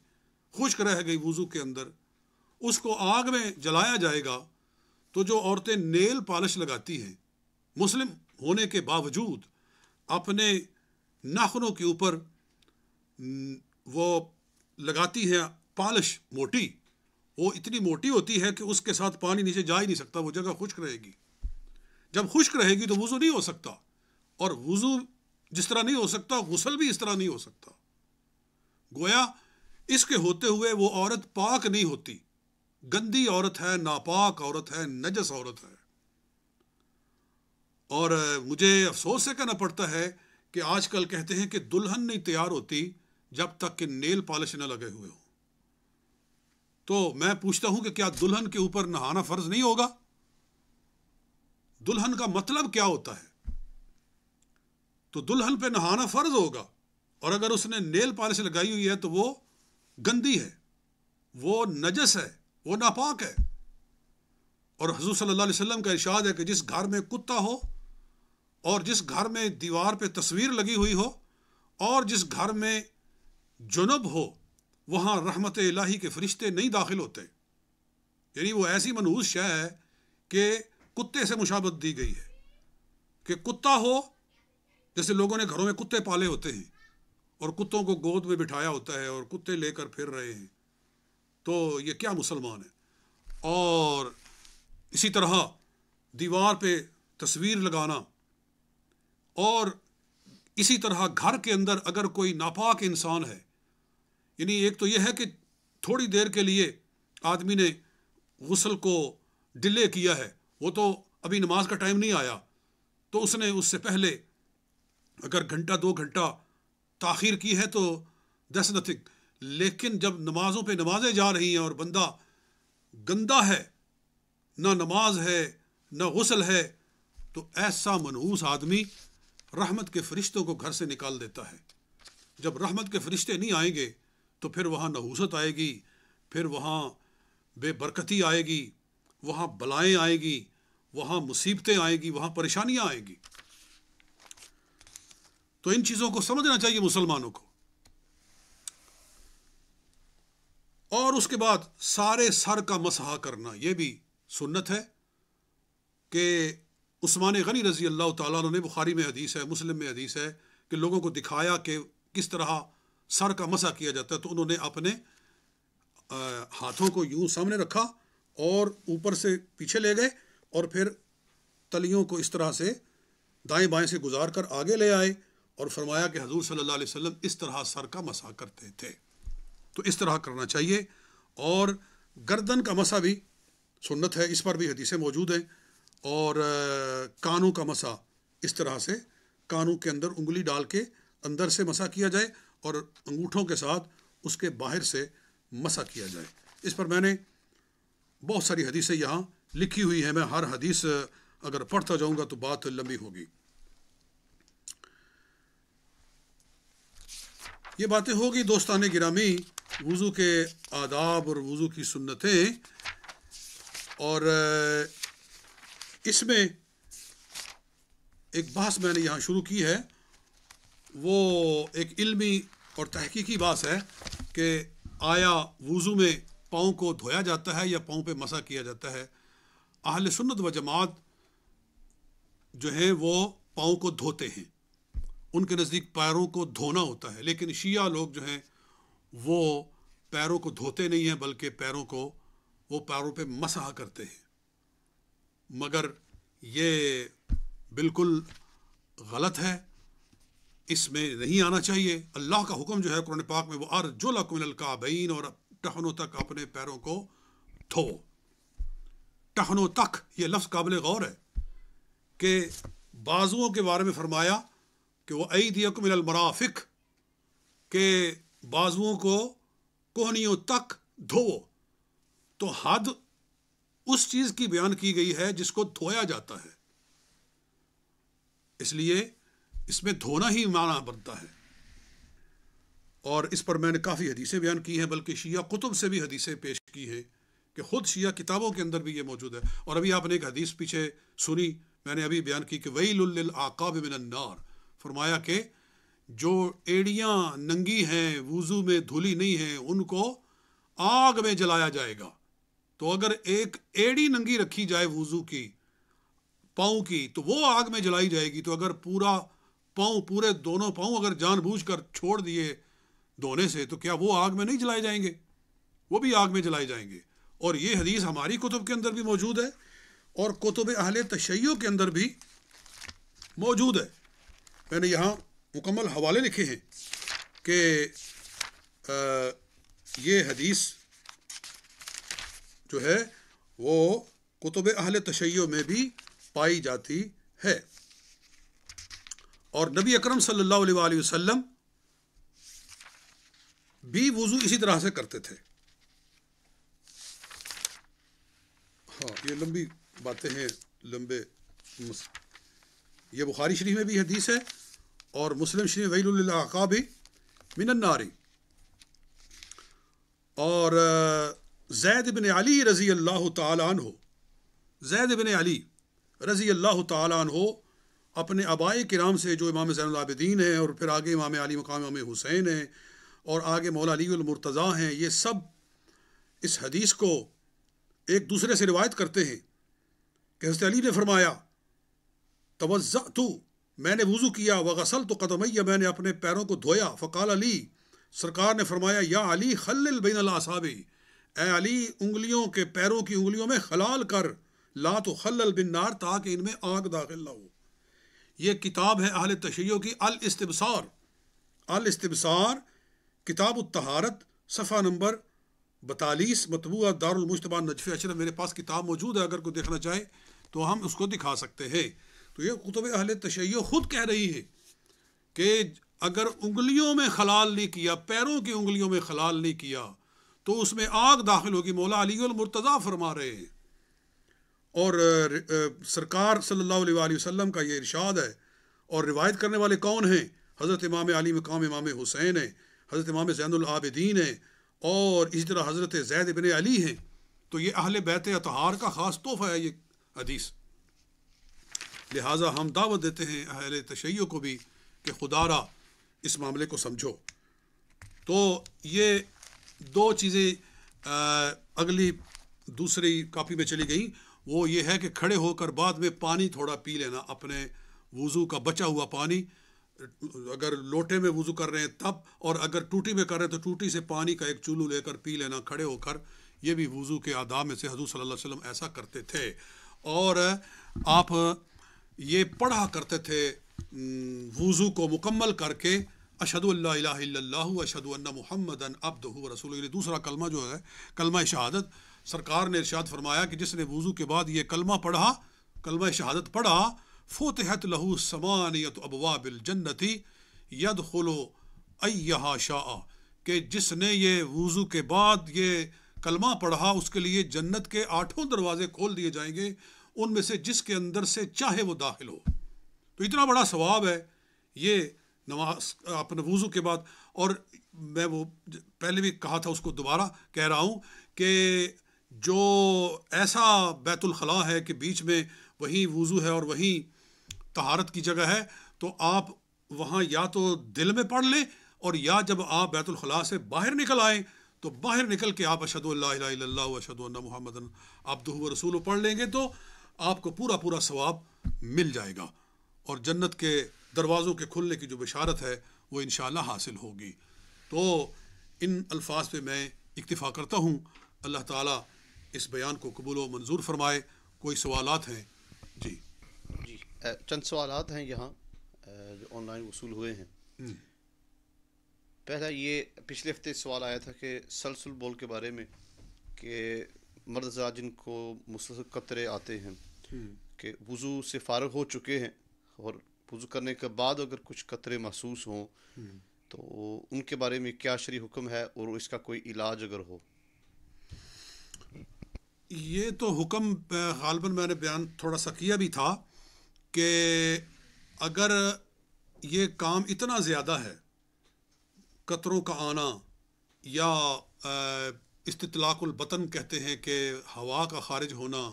خشک رہ گئی وضو کے اندر، اس کو آگ میں جلایا جائے گا، تو جو عورتیں نیل پالش لگاتی ہیں مسلم ہونے کے باوجود، اپنے ناخنوں کے اوپر وہ لگاتی ہے پالش موٹی، وہ اتنی موٹی ہوتی ہے کہ اس کے ساتھ پانی نیچے جا ہی نہیں سکتا، وہ جگہ خشک رہے گی. جب خشک رہے گی تو وضو نہیں ہو سکتا، اور وضو جس طرح نہیں ہو سکتا غسل بھی اس طرح نہیں ہو سکتا. گویا اس کے ہوتے ہوئے وہ عورت پاک نہیں ہوتی، گندی عورت ہے، ناپاک عورت ہے، نجس عورت ہے. اور مجھے افسوس سے کہنا پڑتا ہے کہ آج کل کہتے ہیں کہ دلہن نہیں تیار ہوتی جب تک کہ نیل پالش نہ لگے ہوئے ہو. تو میں پوچھتا ہوں کہ کیا دلہن کے اوپر نہانا فرض نہیں ہوگا؟ دلہن کا مطلب کیا ہوتا ہے؟ تو دلہن پہ نہانا فرض ہوگا، اور اگر اس نے نیل پالش لگائی ہوئی ہے تو وہ گندی ہے، وہ نجس ہے، وہ ناپاک ہے. اور حضور صلی اللہ علیہ وسلم کا ارشاد ہے کہ جس گھر میں کتا ہو، اور جس گھر میں دیوار پہ تصویر لگی ہوئی ہو، اور جس گھر میں جنب ہو، وہاں رحمت الہی کے فرشتے نہیں داخل ہوتے. یعنی وہ ایسی منحوس شے ہے کہ کتے سے مشابہت دی گئی ہے، کہ کتا ہو، جیسے لوگوں نے گھروں میں کتے پالے ہوتے ہیں اور کتوں کو گود میں بٹھایا ہوتا ہے اور کتے لے کر پھر رہے ہیں، تو یہ کیا مسلمان ہے؟ اور اسی طرح دیوار پہ تصویر لگانا، اور اسی طرح گھر کے اندر اگر کوئی ناپاک انسان ہے، یعنی ایک تو یہ ہے کہ تھوڑی دیر کے لیے آدمی نے غسل کو ڈیلے کیا ہے، وہ تو ابھی نماز کا ٹائم نہیں آیا، تو اس نے اس سے پہلے اگر گھنٹہ 2 گھنٹہ تاخیر کی ہے تو دیٹس نتھنگ. لیکن جب نمازوں پہ نمازیں جا رہی ہیں اور بندہ گندا ہے، نہ نماز ہے نہ غسل ہے، تو ایسا منحوس آدمی رحمت کے فرشتوں کو گھر سے نکال دیتا ہے. جب رحمت کے فرشتے نہیں آئیں گے تو پھر وہاں نحوست آئے گی، پھر وہاں بے برکتی آئے گی، وہاں بلائیں آئے گی، وہاں مصیبتیں آئیں گی، وہاں پریشانیاں آئیں گی. تو ان چیزوں کو سمجھنا چاہیے مسلمانوں کو. اور اس کے بعد سارے سر کا مسح کرنا، یہ بھی سنت ہے کہ عثمان غنی رضی اللہ تعالیٰ عنہ نے، بخاری میں حدیث ہے، مسلم میں حدیث ہے، کہ لوگوں کو دکھایا کہ کس طرح سر کا مسح کیا جاتا ہے. تو انہوں نے اپنے ہاتھوں کو یوں سامنے رکھا اور اوپر سے پیچھے لے گئے، اور پھر تلیوں کو اس طرح سے دائیں بائیں سے گزار کر آگے لے آئے، اور فرمایا کہ حضور صلی اللہ علیہ وسلم اس طرح سر کا مسح کرتے تھے. تو اس طرح کرنا چاہیے. اور گردن کا مسح بھی سنت ہے، اس پر بھی حدیثیں موجود ہیں. اور کانوں کا مسح اس طرح سے کانوں کے اندر انگلی ڈال کے اندر سے مسح کیا جائے اور انگوٹھوں کے ساتھ اس کے باہر سے مسح کیا جائے. اس پر میں نے بہت ساری حدیثیں یہاں لکھی ہوئی ہیں، میں ہر حدیث اگر پڑھتا جاؤں گا تو بات لمبی ہوگی. یہ باتیں ہوگی دوستان گرامی وضو کے آداب اور وضو کی سنتیں. اور اس میں ایک بحث میں نے یہاں شروع کی ہے، وہ ایک علمی اور تحقیقی بحث ہے کہ آیا وضو میں پاؤں کو دھویا جاتا ہے یا پاؤں پہ مسح کیا جاتا ہے. اہل سنت و جماعت جو ہیں وہ پاؤں کو دھوتے ہیں، ان کے نزدیک پیروں کو دھونا ہوتا ہے. لیکن شیعہ لوگ جو ہیں وہ پیروں کو دھوتے نہیں ہیں، بلکہ پیروں پہ مسح کرتے ہیں. مگر یہ بالکل غلط ہے، اس میں نہیں آنا چاہیے. اللہ کا حکم جو ہے قرآن پاک میں، وہ ارجلکم الی الکعبین، اور ٹخنوں تک اپنے پیروں کو دھو. ٹخنوں تک، یہ لفظ قابل غور ہے کہ بازوؤں کے بارے میں فرمایا کہ وہ ایدیکم الی المرافق، کہ بازوؤں کو کوہنیوں تک دھو. تو حد اس چیز کی بیان کی گئی ہے جس کو دھویا جاتا ہے، اس لیے اس میں دھونا ہی معنی بنتا ہے. اور اس پر میں نے کافی حدیثیں بیان کی ہیں، بلکہ شیعہ کتب سے بھی حدیثیں پیش کی ہیں، کہ خود شیعہ کتابوں کے اندر بھی یہ موجود ہے. اور ابھی آپ نے ایک حدیث پیچھے سنی، میں نے ابھی بیان کی کہ ویل للعقاب من النار، فرمایا کہ جو ایڑیاں ننگی ہیں، وضو میں دھلی نہیں ہیں، ان کو آگ میں جلایا جائے گا. تو اگر ایک ایڑی ننگی رکھی جائے وضو کی پاؤں کی تو وہ آگ میں جلائی جائے گی، تو اگر پورا پاؤں، پورے دونوں پاؤں اگر جان بوجھ کر چھوڑ دیے دھونے سے تو کیا وہ آگ میں نہیں جلائے جائیں گے؟ وہ بھی آگ میں جلائے جائیں گے۔ اور یہ حدیث ہماری کتب کے اندر بھی موجود ہے اور کتب اہل تشیع کے اندر بھی موجود ہے۔ میں نے یہاں مکمل حوالے لکھے ہیں کہ یہ حدیث جو ہے وہ کتب اہل تشیع میں بھی پائی جاتی ہے۔ اور نبی اکرم صلی اللہ علیہ وآلہ وسلم بھی وضو اسی طرح سے کرتے تھے۔ ہاں، یہ لمبی باتیں ہیں، لمبے یہ بخاری شریف میں بھی حدیث ہے اور مسلم شریف ویل للعقاب من النار۔ اور زید بن علی رضی اللہ تعالی عنہ، زید بن علی رضی اللہ تعالی عنہ اپنے آباء کرام سے جو امام زین العابدین ہیں اور پھر آگے امام علی مقام امام حسین ہیں اور آگے مولا علی المرتضیٰ ہیں، یہ سب اس حدیث کو ایک دوسرے سے روایت کرتے ہیں کہ حضرت علی نے فرمایا توضأت، میں نے وضو کیا، وغسلت قدمی، میں نے اپنے پیروں کو دھویا، فقال علی، سرکار نے فرمایا یا علی خلل بین الاصابع، اے علی انگلیوں کے، پیروں کی انگلیوں میں خلال کر، لا تخلل بالنار، تاکہ ان میں آگ داخل نہ ہو۔ یہ کتاب ہے اہل تشیع کی، الاستبصار، الاستبصار کتاب الطہارت، صفحہ نمبر 42، مطبوعہ دار المجتبیٰ نجف اشرف۔ میرے پاس کتاب موجود ہے، اگر کوئی دیکھنا چاہے تو ہم اس کو دکھا سکتے ہیں۔ تو یہ کتب اہل تشیع خود کہہ رہی ہے کہ اگر انگلیوں میں خلال نہیں کیا، پیروں کی انگلیوں میں خلال نہیں کیا تو اس میں آگ داخل ہوگی۔ مولا علی المرتضیٰ فرما رہے ہیں، اور سرکار صلی اللہ علیہ وآلہ وسلم کا یہ ارشاد ہے۔ اور روایت کرنے والے کون ہیں؟ حضرت امام علی مقام امام حسین ہیں، حضرت امام زین العابدین ہیں، اور اسی طرح حضرت زید بن علی ہیں۔ تو یہ اہل بیت اطہار کا خاص تحفہ ہے یہ حدیث۔ لہٰذا ہم دعوت دیتے ہیں اہل تشیع کو بھی کہ خدا را اس معاملے کو سمجھو۔ تو یہ دو چیزیں اگلی دوسری کاپی میں چلی گئیں، وہ یہ ہے کہ کھڑے ہو کر بعد میں پانی تھوڑا پی لینا، اپنے وضو کا بچا ہوا پانی، اگر لوٹے میں وضو کر رہے ہیں تب، اور اگر ٹوٹی میں کر رہے ہیں تو ٹوٹی سے پانی کا ایک چولو لے کر پی لینا کھڑے ہو کر۔ یہ بھی وضو کے آداب میں سے، حضور صلی اللہ علیہ وسلم ایسا کرتے تھے۔ اور آپ یہ پڑھا کرتے تھے وضو کو مکمل کر کے، اشہد ان لا الہ الا اللہ اشہد ان محمدً عبدہ ورسولہ۔ یہ دوسرا کلمہ جو ہے کلمہ شہادت، سرکار نے ارشاد فرمایا کہ جس نے وضو کے بعد یہ کلمہ پڑھا، کلمہ شہادت پڑھا، فتحت لہ ثمانیۃ ابواب الجنۃ یدخل ایہا شاء، کہ جس نے یہ وضو کے بعد یہ کلمہ پڑھا اس کے لیے جنت کے 8 دروازے کھول دیے جائیں گے، ان میں سے جس کے اندر سے چاہے وہ داخل ہو۔ تو اتنا بڑا ثواب ہے یہ نماز اپنے وضو کے بعد۔ اور میں وہ پہلے بھی کہا تھا، اس کو دوبارہ کہہ رہا ہوں کہ جو ایسا بیت الخلاء ہے کہ بیچ میں وہیں وضو ہے اور وہیں طہارت کی جگہ ہے، تو آپ وہاں یا تو دل میں پڑھ لیں، اور یا جب آپ بیت الخلاء سے باہر نکل آئیں تو باہر نکل کے آپ اشہد ان لا الہ الا اللہ واشہد ان محمدً عبدہ ورسولہ پڑھ لیں گے تو آپ کو پورا پورا ثواب مل جائے گا، اور جنت کے دروازوں کے کھلنے کی جو بشارت ہے وہ انشاءاللہ حاصل ہوگی۔ تو ان الفاظ پہ میں اکتفا کرتا ہوں۔ اللہ تعالیٰ اس بیان کو قبول و منظور فرمائے۔ کوئی سوالات ہیں؟ جی چند سوالات ہیں یہاں جو آن لائن وصول ہوئے ہیں۔ پہلا یہ پچھلے ہفتے سوال آیا تھا کہ سلسل بول کے بارے میں، کہ مرد حضرات جن کو مسلسل قطرے آتے ہیں کہ وضو سے فارغ ہو چکے ہیں اور وضو کرنے کے بعد اگر کچھ قطرے محسوس ہوں تو ان کے بارے میں کیا شرعی حکم ہے اور اس کا کوئی علاج اگر ہو؟ یہ تو حکم غالباً میں نے بیان تھوڑا سا کیا بھی تھا کہ اگر یہ کام اتنا زیادہ ہے، قطروں کا آنا یا استطلاق البطن کہتے ہیں کہ ہوا کا خارج ہونا،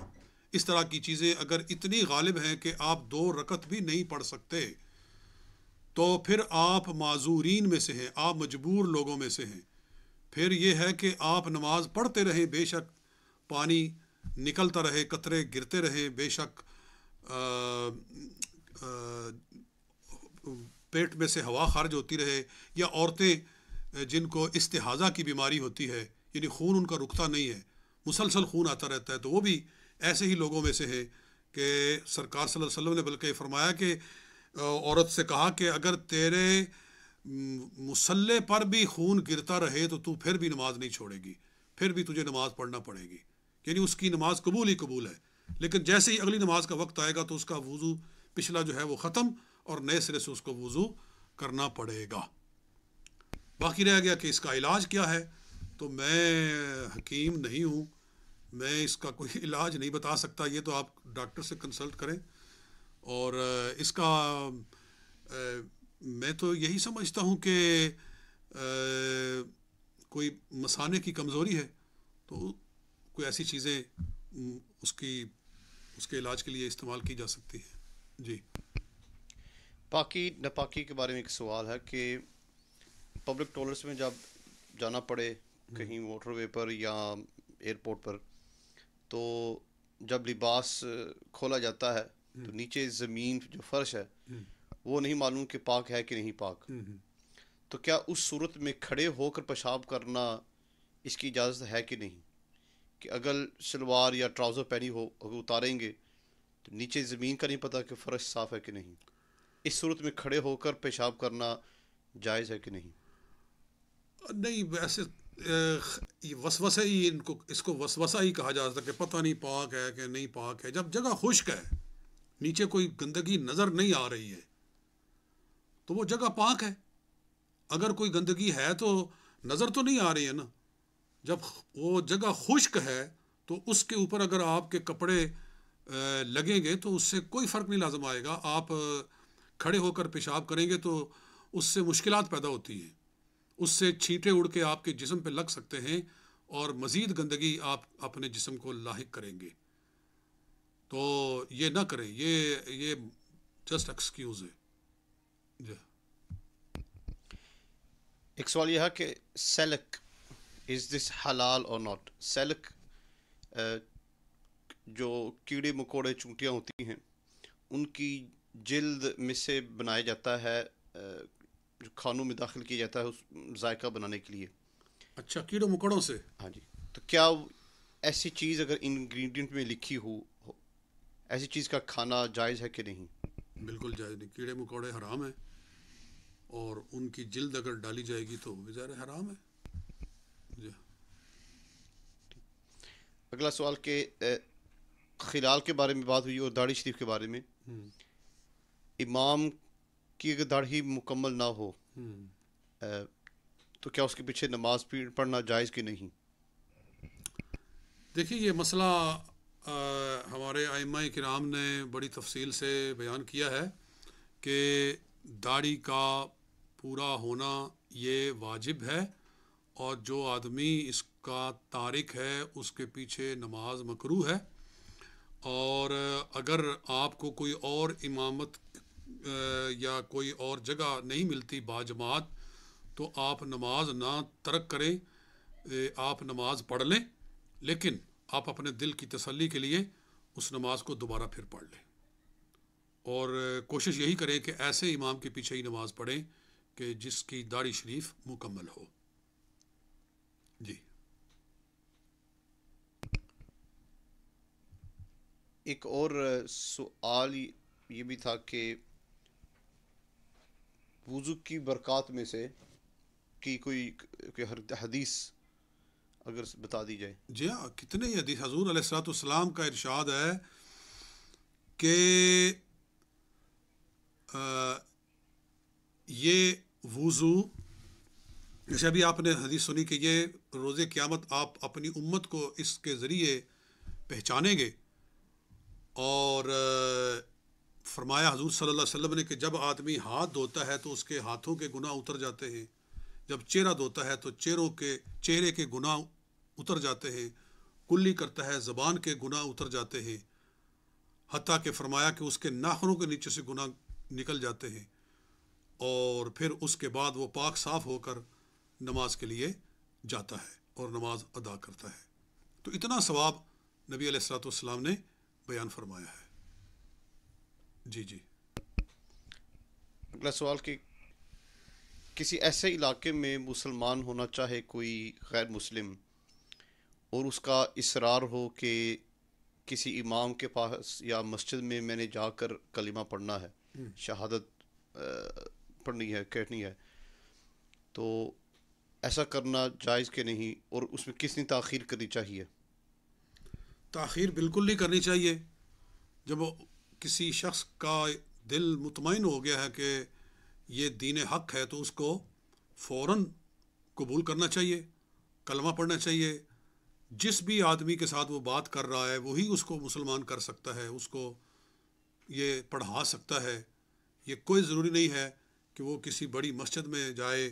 اس طرح کی چیزیں اگر اتنی غالب ہیں کہ آپ 2 رکعت بھی نہیں پڑھ سکتے، تو پھر آپ معذورین میں سے ہیں، آپ مجبور لوگوں میں سے ہیں۔ پھر یہ ہے کہ آپ نماز پڑھتے رہیں بے شک، پانی نکلتا رہے، قطرے گرتے رہیں، بے شک پیٹ میں سے ہوا خارج ہوتی رہے، یا عورتیں جن کو استحاضہ کی بیماری ہوتی ہے، یعنی خون ان کا رکتا نہیں ہے، مسلسل خون آتا رہتا ہے، تو وہ بھی ایسے ہی لوگوں میں سے ہے کہ سرکار صلی اللہ علیہ وسلم نے بلکہ فرمایا کہ عورت سے کہا کہ اگر تیرے مصلے پر بھی خون گرتا رہے تو پھر بھی نماز نہیں چھوڑے گی، پھر بھی تجھے نماز پڑھنا پڑے گی، یعنی اس کی نماز قبول ہی قبول ہے، لیکن جیسے ہی اگلی نماز کا وقت آئے گا تو اس کا وضو پچھلا جو ہے وہ ختم، اور نئے سرے سے اس کو وضو کرنا پڑے گا۔ باقی رہ گیا کہ اس کا علاج کیا ہے، تو میں حکیم نہیں ہوں، میں اس کا کوئی علاج نہیں بتا سکتا، یہ تو آپ ڈاکٹر سے کنسلٹ کریں، اور اس کا میں تو یہی سمجھتا ہوں کہ کوئی مثانے کی کمزوری ہے تو کوئی ایسی چیزیں اس کے علاج کے لیے استعمال کی جا سکتی ہیں۔ جی، پاکی ناپاکی کے بارے میں ایک سوال ہے کہ پبلک ٹوائلٹس میں جب جانا پڑے کہیں موٹر وے پر یا ایئرپورٹ پر، تو جب لباس کھولا جاتا ہے تو نیچے زمین جو فرش ہے وہ نہیں معلوم کہ پاک ہے کہ نہیں پاک، تو کیا اس صورت میں کھڑے ہو کر پیشاب کرنا اس کی اجازت ہے کہ نہیں؟ کہ اگر شلوار یا ٹراؤزر پہنی ہو اگر اتاریں گے تو نیچے زمین کا نہیں پتہ کہ فرش صاف ہے کہ نہیں، اس صورت میں کھڑے ہو کر پیشاب کرنا جائز ہے کہ نہیں؟ نہیں، ویسے یہ وسوسہ ہی اس کو وسوسہ ہی کہا جا سکتا ہے کہ پتہ نہیں پاک ہے کہ نہیں پاک ہے۔ جب جگہ خشک ہے، نیچے کوئی گندگی نظر نہیں آ رہی ہے تو وہ جگہ پاک ہے، اگر کوئی گندگی ہے تو نظر تو نہیں آ رہی ہے نا۔ جب وہ جگہ خشک ہے تو اس کے اوپر اگر آپ کے کپڑے لگیں گے تو اس سے کوئی فرق نہیں لازم آئے گا، آپ کھڑے ہو کر پیشاب کریں گے تو اس سے مشکلات پیدا ہوتی ہیں، اس سے چھینٹے اڑ کے آپ کے جسم پہ لگ سکتے ہیں اور مزید گندگی آپ اپنے جسم کو لاحق کریں گے، تو یہ نہ کریں، یہ جسٹ ایکسکیوز ہے۔ جی، ایک سوال یہ ہے کہ سیلک از دس حلال اور ناٹ؟ سیلک جو کیڑے مکوڑے چونٹیاں ہوتی ہیں ان کی جلد میں سے بنایا جاتا ہے، جو کھانوں میں داخل کیا جاتا ہے اس ذائقہ بنانے کے لیے۔ اچھا، کیڑوں مکوڑوں سے؟ ہاں جی، تو کیا ایسی چیز اگر انگریڈینٹ میں لکھی ہو ایسی چیز کا کھانا جائز ہے کہ نہیں؟ بالکل جائز نہیں، کیڑے مکوڑے حرام ہیں، اور ان کی جلد اگر ڈالی جائے گی تو ظاہر حرام ہے۔ جی، اگلا سوال کہ خلال کے بارے میں بات ہوئی اور داڑھی شریف کے بارے میں، امام کی اگر داڑھی مکمل نہ ہو تو کیا اس کے پیچھے نماز پڑھنا جائز کہ نہیں؟ دیکھیے، یہ مسئلہ ہمارے ائمہ کرام نے بڑی تفصیل سے بیان کیا ہے کہ داڑھی کا پورا ہونا یہ واجب ہے، اور جو آدمی اس کا تارک ہے اس کے پیچھے نماز مکروہ ہے، اور اگر آپ کو کوئی اور امامت یا کوئی اور جگہ نہیں ملتی باجماعت تو آپ نماز نہ ترک کریں، آپ نماز پڑھ لیں، لیکن آپ اپنے دل کی تسلی کے لیے اس نماز کو دوبارہ پھر پڑھ لیں، اور کوشش یہی کریں کہ ایسے امام کے پیچھے ہی نماز پڑھیں کہ جس کی داڑھی شریف مکمل ہو۔ جی، ایک اور سوال یہ بھی تھا کہ وضو کی برکات میں سے کی کوئی حدیث اگر بتا دی جائے۔ جی ہاں، کتنے ہی حدیث، حضور علیہ الصلوۃ والسلام کا ارشاد ہے کہ یہ وضو، جیسے ابھی آپ نے حدیث سنی کہ یہ روز قیامت آپ اپنی امت کو اس کے ذریعے پہچانیں گے، اور فرمایا حضور صلی اللہ علیہ وسلم نے کہ جب آدمی ہاتھ دھوتا ہے تو اس کے ہاتھوں کے گناہ اتر جاتے ہیں، جب چہرہ دھوتا ہے تو چہرے کے گناہ اتر جاتے ہیں، کلی کرتا ہے زبان کے گناہ اتر جاتے ہیں، حتیٰ کہ فرمایا کہ اس کے ناخنوں کے نیچے سے گناہ نکل جاتے ہیں، اور پھر اس کے بعد وہ پاک صاف ہو کر نماز کے لیے جاتا ہے اور نماز ادا کرتا ہے۔ تو اتنا ثواب نبی علیہ الصلوۃ والسلام نے بیان فرمایا ہے۔ جی جی اگلا سوال کہ کسی ایسے علاقے میں مسلمان ہونا چاہے کوئی غیر مسلم اور اس کا اصرار ہو کہ کسی امام کے پاس یا مسجد میں میں نے جا کر کلمہ پڑھنا ہے، شہادت پڑھنی ہے، کہنی ہے، تو ایسا کرنا جائز کہ نہیں، اور اس میں کس نے تاخیر کرنی چاہیے؟ تاخیر بالکل نہیں کرنی چاہیے۔ جب کسی شخص کا دل مطمئن ہو گیا ہے کہ یہ دین حق ہے تو اس کو فوراً قبول کرنا چاہیے، کلمہ پڑھنا چاہیے۔ جس بھی آدمی کے ساتھ وہ بات کر رہا ہے وہی اس کو مسلمان کر سکتا ہے، اس کو یہ پڑھا سکتا ہے۔ یہ کوئی ضروری نہیں ہے کہ وہ کسی بڑی مسجد میں جائے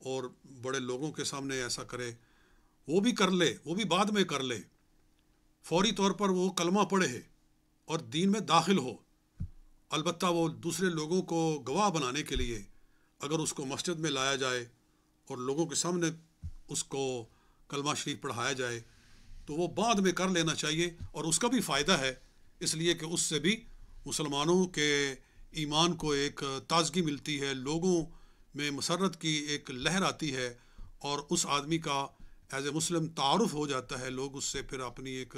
اور بڑے لوگوں کے سامنے ایسا کرے۔ وہ بھی کر لے، وہ بھی بعد میں کر لے، فوری طور پر وہ کلمہ پڑھے اور دین میں داخل ہو۔ البتہ وہ دوسرے لوگوں کو گواہ بنانے کے لیے اگر اس کو مسجد میں لایا جائے اور لوگوں کے سامنے اس کو کلمہ شریف پڑھایا جائے تو وہ بعد میں کر لینا چاہیے، اور اس کا بھی فائدہ ہے، اس لیے کہ اس سے بھی مسلمانوں کے ایمان کو ایک تازگی ملتی ہے، لوگوں میں مسرت کی ایک لہر آتی ہے، اور اس آدمی کا ایز اے مسلم تعارف ہو جاتا ہے، لوگ اس سے پھر اپنی ایک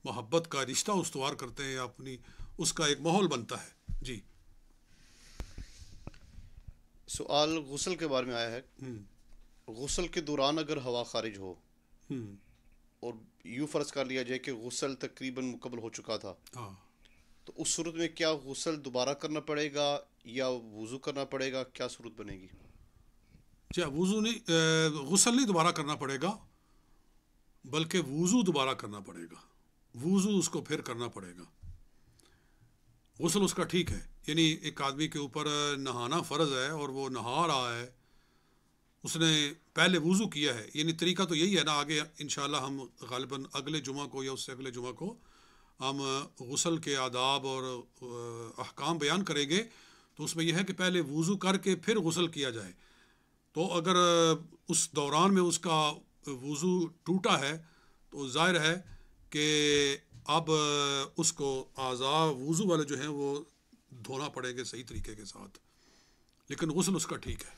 محبت کا رشتہ استوار کرتے ہیں، اپنی اس کا ایک ماحول بنتا ہے۔ جی سوال غسل کے بارے میں آیا ہے۔ غسل کے دوران اگر ہوا خارج ہو اور یوں فرض کر لیا جائے کہ غسل تقریباً مکمل ہو چکا تھا، ہاں، تو اس صورت میں کیا غسل دوبارہ کرنا پڑے گا یا وضو کرنا پڑے گا؟ کیا صورت بنے گی؟ وضو نہیں، غسل نہیں دوبارہ کرنا پڑے گا، بلکہ وضو دوبارہ کرنا پڑے گا۔ وضو اس کو پھر کرنا پڑے گا، غسل اس کا ٹھیک ہے۔ یعنی ایک آدمی کے اوپر نہانا فرض ہے اور وہ نہا رہا ہے، اس نے پہلے وضو کیا ہے، یعنی طریقہ تو یہی ہے نا۔ آگے انشاءاللہ ہم غالباً اگلے جمعہ کو یا اس سے اگلے جمعہ کو ہم غسل کے آداب اور احکام بیان کریں گے، تو اس میں یہ ہے کہ پہلے وضو کر کے پھر غسل کیا جائے۔ تو اگر اس دوران میں اس کا وضو ٹوٹا ہے تو ظاہر ہے کہ اب اس کو اعضاء وضو والے جو ہیں وہ دھونا پڑیں گے صحیح طریقے کے ساتھ، لیکن غسل اس کا ٹھیک ہے۔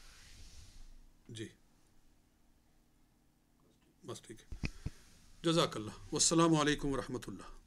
جی بس ٹھیک ہے، جزاک اللہ، والسلام علیکم ورحمۃ اللہ۔